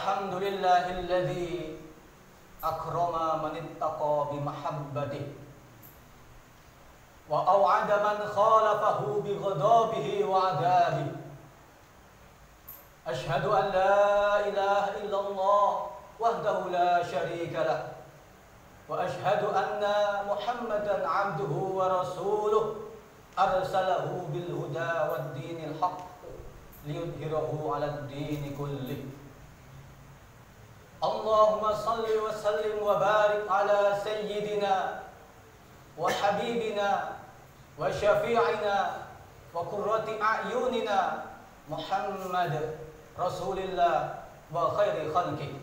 Alhamdulillahilladzi akrama man ittaqa bimahabbatihi wa aw'ada man khalafahu bighadabihi wa 'adabihi. Ashhadu an la ilaha illallah wahdahu la syarika lah wa ashhadu anna Muhammadan 'abduhu wa rasuluh arsalahu bil huda wad dinil haqq liyudhhirahu 'alad dini kullih. Allahumma salli wa sallim wa barik ala sayyidina wa habibina wa syafi'ina wa qurrati a'yunina Muhammad Rasulillah wa khairi khalqih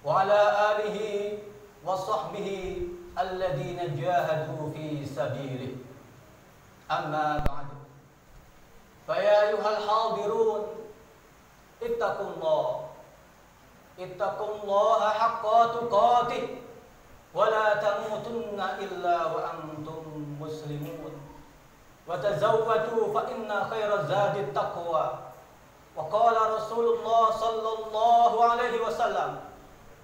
wa ala alihi wa sahbihi alladhina jahadu fi sabilihi. Amma ba'du. Fa ya ayyuhal hadirun ittaqullaha haqqa tuqatih wa la tamutunna illa wa antum muslimun wa tazawwadu fa inna khairaz zadi taqwa wa qala Rasulullah sallallahu alaihi wasallam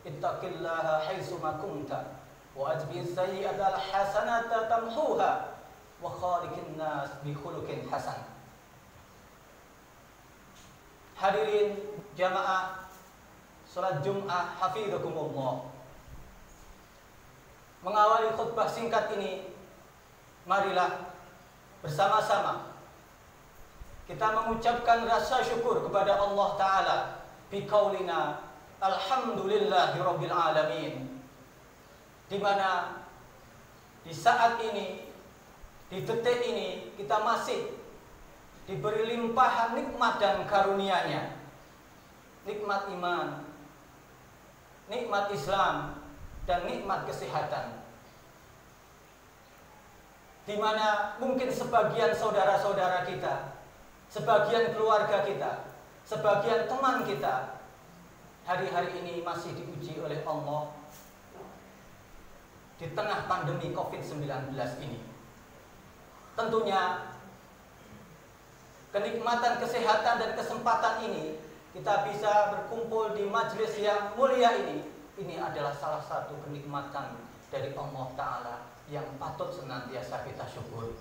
ittaqillaha haitsu ma kunta wa atbi'is sayyi'ata al-hasanata tamhuha wa khaliqin nas bi khuluqin hasan. Hadirin jamaah salat Jumat hafizakumullah. Mengawali khutbah singkat ini, marilah bersama-sama kita mengucapkan rasa syukur kepada Allah Ta'ala biqaulina alhamdulillahirabbil alamin, di mana di saat ini, di detik ini kita masih diberi limpahan nikmat dan karunia-Nya, nikmat iman, nikmat Islam, dan nikmat kesehatan, di mana mungkin sebagian saudara-saudara kita, sebagian keluarga kita, sebagian teman kita hari-hari ini masih diuji oleh Allah di tengah pandemi COVID-19 ini. Tentunya kenikmatan kesehatan dan kesempatan ini, kita bisa berkumpul di majelis yang mulia ini adalah salah satu kenikmatan dari Allah Ta'ala yang patut senantiasa kita syukur.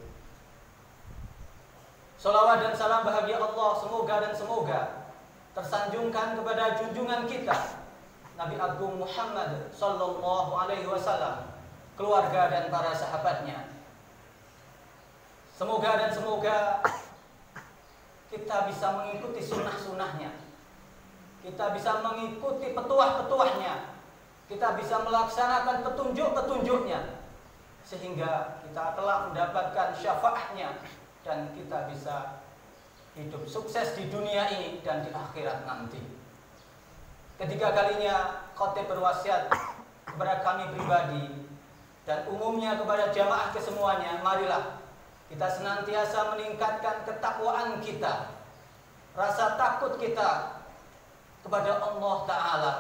Salawat dan salam bahagia Allah semoga tersanjungkan kepada junjungan kita Nabi Agung Muhammad sallallahu alaihi wasallam, keluarga dan para sahabatnya. Semoga kita bisa mengikuti sunnah-sunnahnya, kita bisa mengikuti petuah-petuahnya, kita bisa melaksanakan petunjuk-petunjuknya, sehingga kita telah mendapatkan syafaatnya dan kita bisa hidup sukses di dunia ini dan di akhirat nanti. Ketiga kalinya khotib berwasiat kepada kami pribadi dan umumnya kepada jamaah kesemuanya, marilah kita senantiasa meningkatkan ketakwaan kita, rasa takut kita kepada Allah Ta'ala.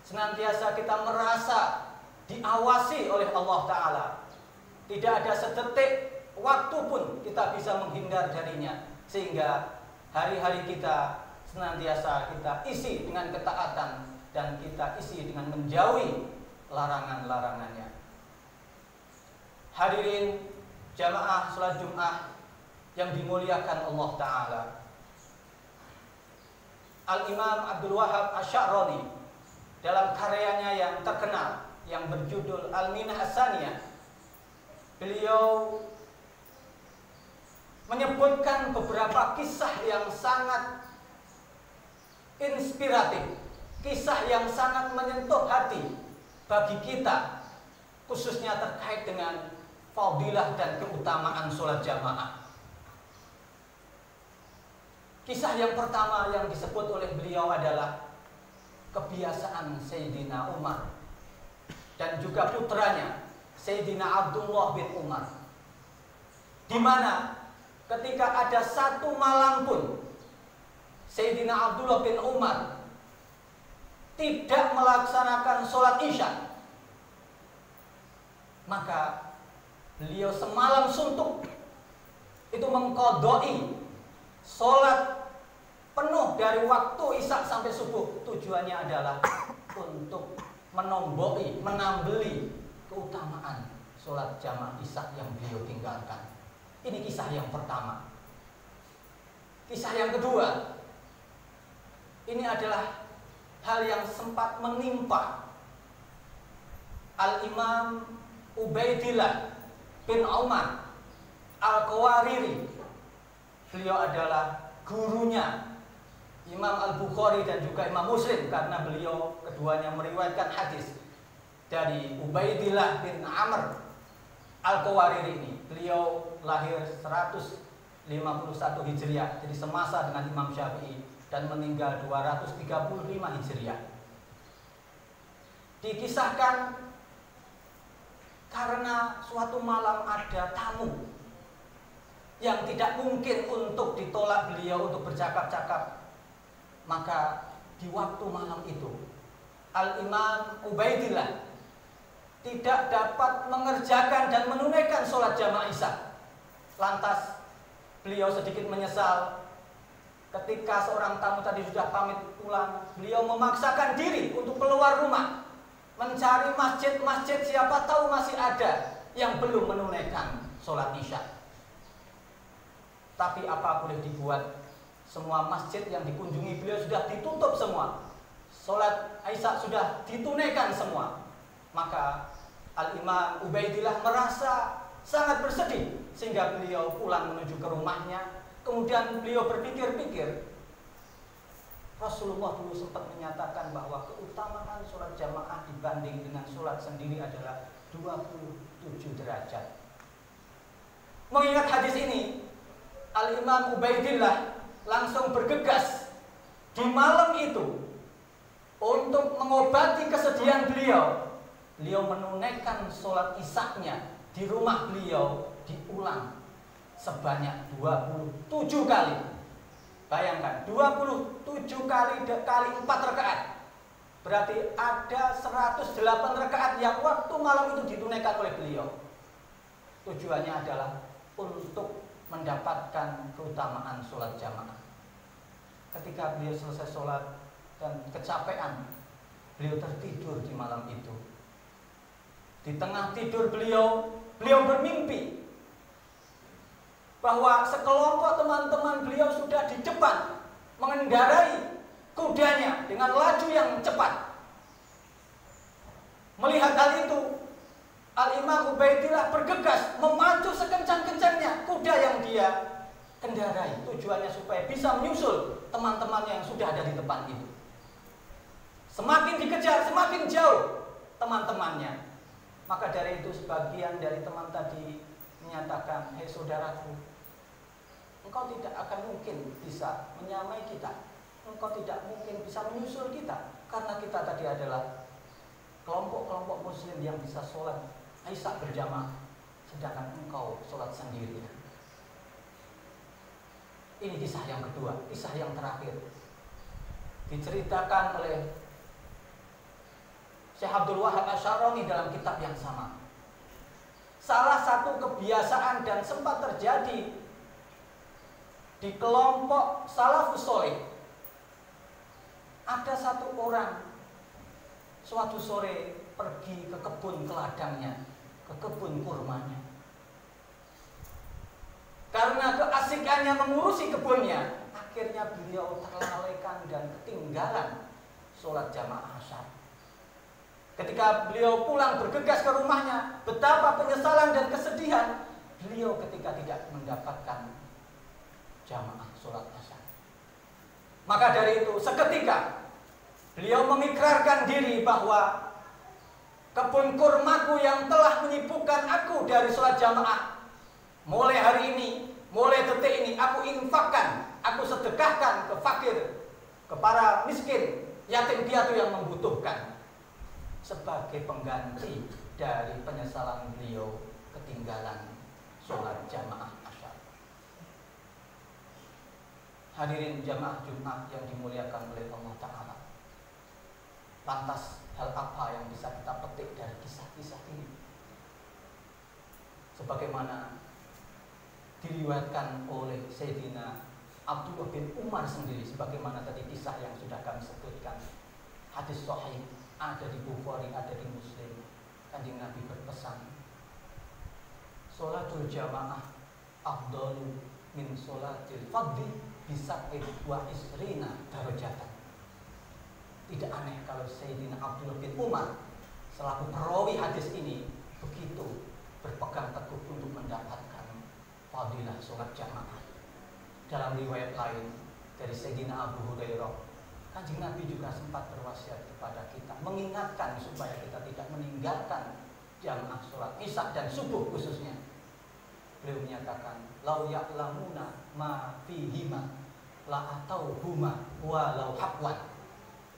Senantiasa kita merasa diawasi oleh Allah Ta'ala. Tidak ada sedetik waktu pun kita bisa menghindar darinya, sehingga hari-hari kita senantiasa kita isi dengan ketaatan dan kita isi dengan menjauhi larangan-larangannya. Hadirin jamaah salat Jumat yang dimuliakan Allah Ta'ala, Al-Imam Abdul Wahab Asy-Sya'rani dalam karyanya yang terkenal yang berjudul Al-Minah As-Saniyah, beliau menyebutkan beberapa kisah yang sangat inspiratif, kisah yang sangat menyentuh hati bagi kita, khususnya terkait dengan fadilah dan keutamaan sholat jamaah. Kisah yang pertama yang disebut oleh beliau adalah kebiasaan Sayyidina Umar dan juga putranya Sayyidina Abdullah bin Umar, di mana ketika ada satu malam pun Sayyidina Abdullah bin Umar tidak melaksanakan sholat isya, maka beliau semalam suntuk itu mengqadai sholat penuh dari waktu Isya sampai subuh, tujuannya adalah untuk menambeli keutamaan sholat jamaah Isya yang beliau tinggalkan. Ini kisah yang pertama. Kisah yang kedua, ini adalah hal yang sempat menimpa Al-Imam Ubaidillah bin Umar Al-Qawariri. Beliau adalah gurunya Imam Al-Bukhari dan juga Imam Muslim, karena beliau keduanya meriwayatkan hadis dari Ubaidillah bin Amr Al-Qawariri ini. Beliau lahir 151 Hijriah, jadi semasa dengan Imam Syafi'i, dan meninggal 235 Hijriah. Dikisahkan karena suatu malam ada tamu yang tidak mungkin untuk ditolak beliau untuk bercakap-cakap. Maka di waktu malam itu Al-Imam Ubaidillah tidak dapat mengerjakan dan menunaikan sholat jamaah Isya. Lantas beliau sedikit menyesal ketika seorang tamu tadi sudah pamit pulang. Beliau memaksakan diri untuk keluar rumah, mencari masjid-masjid, siapa tahu masih ada yang belum menunaikan sholat Isya. Tapi apa boleh dibuat, semua masjid yang dikunjungi beliau sudah ditutup semua, sholat Isya sudah ditunaikan semua. Maka Al-Imam Ubaidillah merasa sangat bersedih, sehingga beliau pulang menuju ke rumahnya. Kemudian beliau berpikir-pikir, Rasulullah dulu sempat menyatakan bahwa keutamaan sholat jamaah dibanding dengan sholat sendiri adalah 27 derajat. Mengingat hadis ini, Al-Imam Ubaidillah langsung bergegas di malam itu untuk mengobati kesedihan beliau. Beliau menunaikan sholat Isya-nya di rumah beliau diulang sebanyak 27 kali. Bayangkan, 27 kali 4 rakaat. Berarti ada 108 rakaat yang waktu malam itu ditunaikan oleh beliau. Tujuannya adalah untuk mendapatkan keutamaan sholat jamaah. Ketika beliau selesai sholat dan kecapean, beliau tertidur di malam itu. Di tengah tidur beliau bermimpi bahwa sekelompok teman-teman beliau sudah di depan mengendarai kudanya dengan laju yang cepat. Melihat hal itu, Al-Imam Ubaidillah bergegas memacu sekencang-kencangnya kuda yang dia kendarai. Tujuannya supaya bisa menyusul teman-temannya yang sudah ada di depan itu. Semakin dikejar, semakin jauh teman-temannya. Maka dari itu sebagian dari teman tadi menyatakan, "Hei saudaraku, engkau tidak akan mungkin bisa menyamai kita. Engkau tidak mungkin bisa menyusul kita, karena kita tadi adalah kelompok-kelompok muslim yang bisa sholat Isya berjamaah, sedangkan engkau sholat sendiri." Ini kisah yang kedua, kisah yang terakhir, diceritakan oleh Syekh Abdul Wahab Asy-Syarani dalam kitab yang sama. Salah satu kebiasaan dan sempat terjadi di kelompok salafus sholeh, ada satu orang suatu sore pergi ke kebun ke ladangnya, ke kebun kurmanya. Karena keasikannya mengurusi kebunnya, akhirnya beliau terlalaikan dan ketinggalan sholat jamaah Isya. Ketika beliau pulang bergegas ke rumahnya, betapa penyesalan dan kesedihan beliau ketika tidak mendapatkan jamaah sholat Isya. Maka dari itu seketika beliau mengikrarkan diri bahwa kebun kurmaku yang telah menyibukkan aku dari sholat jamaah, mulai hari ini, mulai detik ini, aku infakkan, aku sedekahkan ke fakir, ke para miskin, yatim piatu yang membutuhkan, sebagai pengganti dari penyesalan beliau ketinggalan sholat jamaah Isya. Hadirin jamaah Jumat yang dimuliakan oleh Allah Ta'ala, lantas hal apa yang bisa kita petik dari kisah-kisah ini? Sebagaimana diriwayatkan oleh Sayyidina Abdullah bin Umar sendiri, sebagaimana tadi kisah yang sudah kami sebutkan, hadis sahih ada di Bukhari, ada di Muslim. Kanjeng Nabi berpesan, sholatul jamaah afdalu min sholatil fadli bisab'in wa isrina darajatan. Tidak aneh kalau Sayyidina Abdullah bin Umar selaku perawi hadis ini begitu berpegang teguh untuk mendapatkan fadilah sholat jamaah. Dalam riwayat lain dari Sayyidina Abu Hurairah, Kanjeng Nabi juga sempat berwasiat kepada kita, mengingatkan supaya kita tidak meninggalkan jamaah sholat isya dan subuh khususnya. Beliau menyatakan, lau ya'lamuna ma fihima la atauhuma walau haqwan.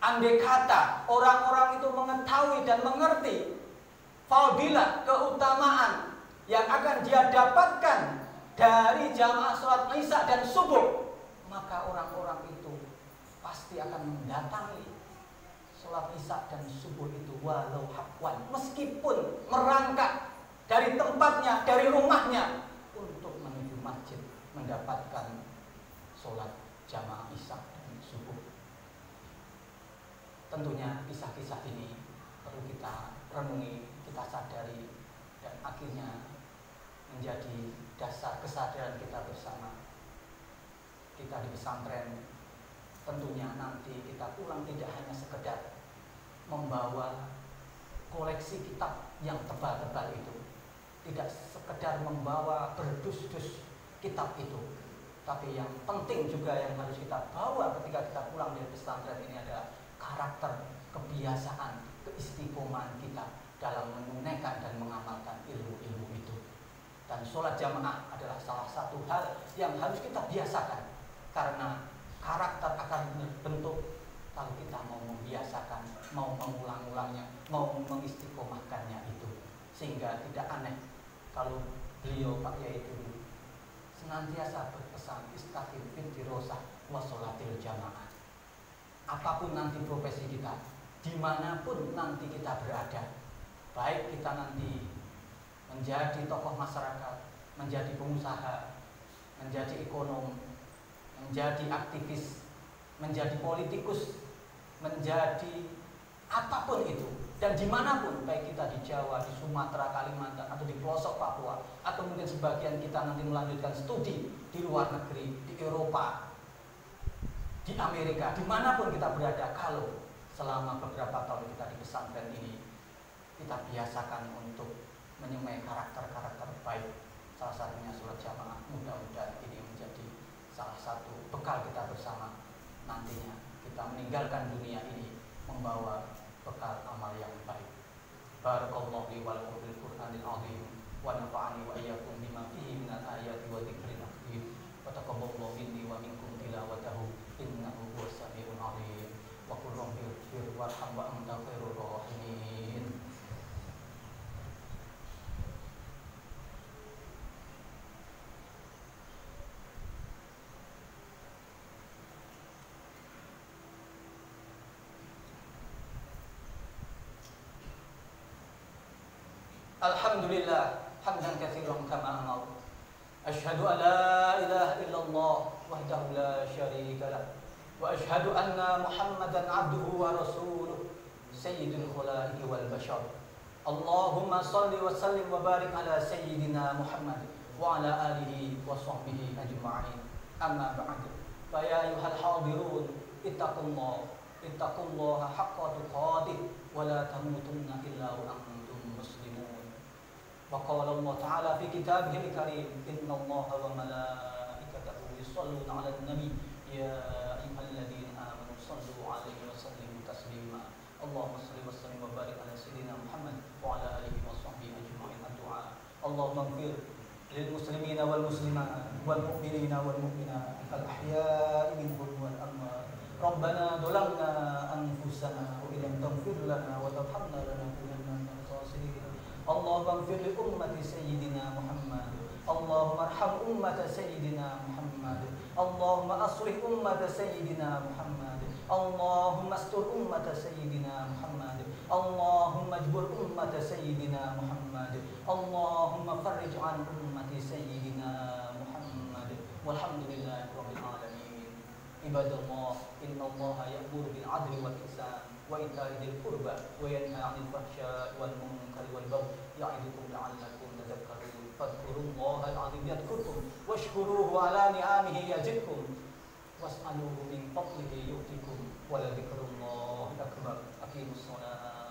Andai kata orang-orang itu mengetahui dan mengerti fadilah, keutamaan yang akan dia dapatkan dari jamaah sholat isya dan subuh, maka orang-orang itu pasti akan mendatangi sholat isya dan subuh itu walau haqwan, meskipun merangkak dari tempatnya, dari rumahnya untuk menuju masjid mendapatkan sholat jamaah isya dan subuh. Tentunya kisah-kisah ini perlu kita renungi, kita sadari, dan akhirnya menjadi dasar kesadaran kita bersama. Kita di pesantren tentunya nanti kita pulang tidak hanya sekedar membawa koleksi kitab yang tebal-tebal itu, tidak sekedar membawa berdus-dus kitab itu, tapi yang penting juga yang harus kita bawa ketika kita pulang dari pesantren ini adalah karakter, kebiasaan, keistiqomahan kita dalam menunaikan dan mengamalkan ilmu-ilmu itu. Dan sholat jamaah adalah salah satu hal yang harus kita biasakan, karena karakter akan berbentuk kalau kita mau membiasakan, mau mengulang-ulangnya, mau mengistiqomahkannya itu. Sehingga tidak aneh kalau beliau Pak Yai dulu senantiasa berpesan istaqim fid dirosah wa sholatil jamaah. Apapun nanti profesi kita, dimanapun nanti kita berada, baik kita nanti menjadi tokoh masyarakat, menjadi pengusaha, menjadi ekonom, menjadi aktivis, menjadi politikus, menjadi apapun itu, dan dimanapun, baik kita di Jawa, di Sumatera, Kalimantan, atau di pelosok Papua, atau mungkin sebagian kita nanti melanjutkan studi di luar negeri, di Eropa, di Amerika, dimanapun kita berada, kalau selama beberapa tahun kita di pesantren ini, kita biasakan untuk menyemai karakter-karakter baik, salah satunya sholat jamaah. Mudah-mudahan ini menjadi salah satu bekal kita bersama nantinya kita meninggalkan dunia ini membawa bekal amal yang baik. Barakallahu li wa lakum bil Qur'anil azim wa nafa'ani wa iyyakum bima fihi minal ayati wa dzikril hakim wa taqabbalallahu minni wa minkum tilawatahu innahu huwas samiul alim wa qul rabbighfir warham wa anta khairur rahimin. Alhamdulillah hamdan katsiran kama amar. Asyhadu an la ilaha illallah wahdahu la syarika lah. Wa asyhadu anna Muhammadan abduhu wa rasuluh sayyidul khalaiqi wal bashar. Allahumma shalli wa sallim wa barik ala sayyidina Muhammad wa ala alihi wa sahbihi ajma'in. Amma ba'du. Fa ya ayyuhal hadirun ittaqullaha haqqa tuqatih wa la tamutunna illa wa antum muslimun. وقال الله تعالى في كتابه الكريم إن الله وملائكته يصلون على النبي يا أيها الذين آمنوا صلوا عليه وسلموا تسليما اللهم صل وسلم وبارك على سيدنا محمد وعلى آله وصحبه أجمعين. الدعاء اللهم اغفر للمسلمين والمسلمات والمؤمنين والمؤمنات الأحياء منهم والأموات. ربنا ظلمنا أنفسنا وإن لم تغفر لنا وترحمنا لنكونن من الخاسرين. اللهم اغفر لأمة سيدنا محمد. اللهم ارحم أمة سيدنا محمد. اللهم أصلح أمة سيدنا محمد. اللهم استر أمة سيدنا محمد. اللهم اجبر أمة سيدنا محمد. اللهم فرج عن أمة سيدنا محمد. والحمد لله رب العالمين. Ibadallah, innallaha ya'muru bil 'adli wal ihsan wa ita'i dzil qurba wa yanha 'anil fahsya'i wal munkari wal baghi ya'idukum la'allakum tadhakkarun. Fadhkurullaha al-'azim yadhkurkum washkuruhu 'ala ni'amihi yazidkum was'aluhu min fadlihi yu'tikum wa la dzikrullahi akbar. Aqimus shalah.